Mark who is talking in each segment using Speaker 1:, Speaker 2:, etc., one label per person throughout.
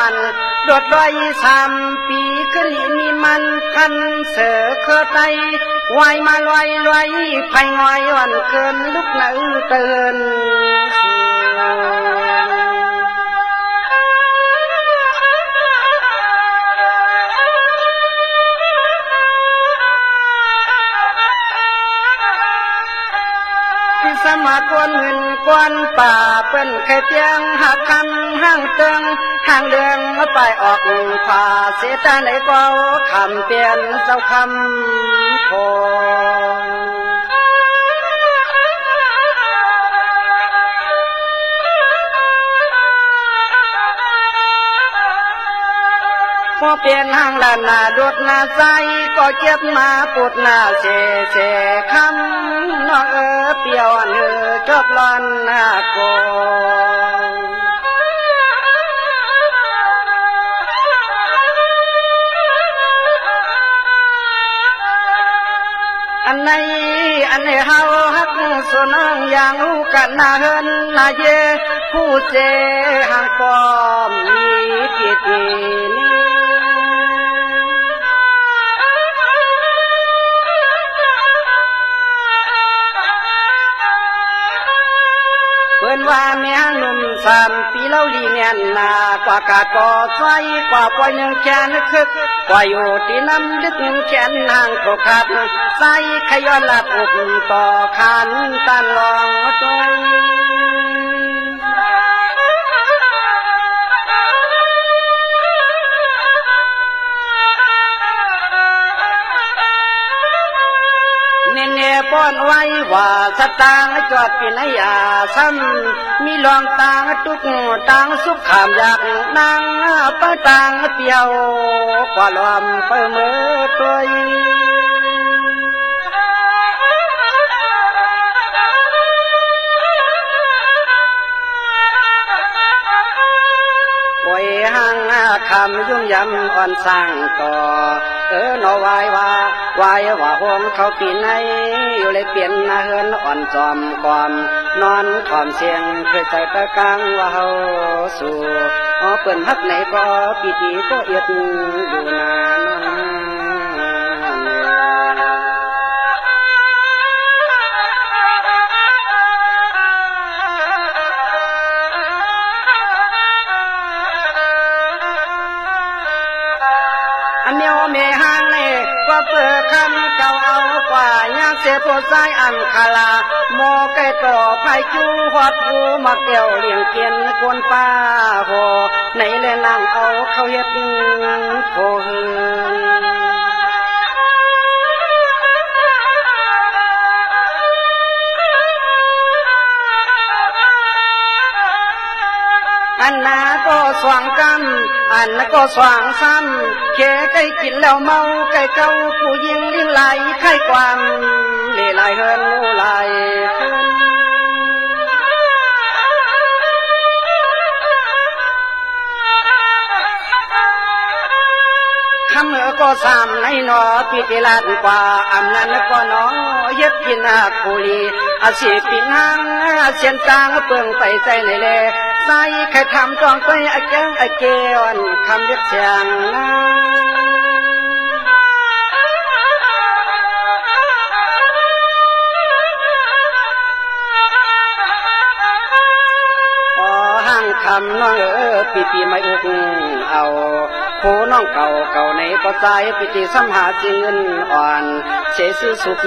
Speaker 1: วันโดดดอย3 ปีขึ้นมีมันคันเสือเคอไตวายมาลอยลอยไผ่งอยวันเกินลุกหนังเตือนสมากวนเงินกวนป่าเป็นแค่เตียงหักคันห้างเตืองห้างเดืองไปออกผ่าเสียตาไหนก็คำเปลี่ยนเจ้าคำโพพอเปลี่ยนห้างลานนาดูดนาใจก็เจ็บมาปวดหน้าเสคำน้องเปียวเนื้อจบลอนหน้าโกอันไหนเฮาฮักสุน้องอย่างหูกันนาเฮินนาเยผู้เจห่างปอมมีปีตีนี้เปิ้นว่าแม่หนุ่ม3 ปีเล่าลีเนียนนากว่ากาดก่อไฟกว่าปล่อย1 แขนคึกกว่าอยู่ที่น้ำลึก1 แขนห่างโคขาดใส่ขย้อนลัดอุบต่อขันตันลองตัวเน่ป้อนไว้ว่าสตางจอดปีนยาซ้ำมีลองตางตุกตางสุขขามอยากนางปะตางเปียวกว่าลอมเปิดมือตัวโอ้ยห่างคำยุ่งยำอ่อนสร้างต่อนอวายว่าห้องเขาปีนในอยู่เลยเปลี่ยนนาเฮินอ่อนจอมความนอนถอมเสียงเคยใจตะกลางว่าเฮาสู่เปิ่นฮักไหนก็ปีติก็เอียดอยู่นานเมียวเมหางเล่ก็เปิดคำเก่าเอากว่ายางเสียตัวใจอันคาลาโมไก่ต่อไผ่จูหอดหูมาเกี่ยวเลี้ยงเกียนกวนป้าโหในเลนั่งเอาเขาเฮ็ดโผหือันนาก็สว่างกันอันนาก็สว่างซ้ำแค่ไก่กินแล้วเมาไก่เก่าผู้ยิงลิ้งไหลไข่ความเล่ไหลเฮินไหลคำก็3ในนอปีติลาดกว่าอันนั้นก็น้อเย็บกินอาคูลีอาชีพปีนางเสียนจางเปิงไปใจในเลใส่ใครทำจองไปไอแกงไอเกวันคำเรียกเสียงนะห้างคำน้องปีไม่อุกเอาโคน้องเก่าในก็ใจปีติสัมหาจืนอ่อนเสซื้อสุข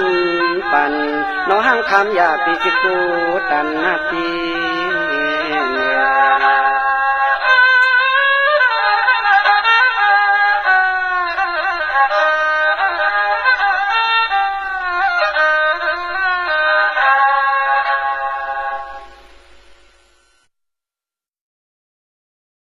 Speaker 1: ปันน้องห้างคำอย่าปีกิกูตันนาที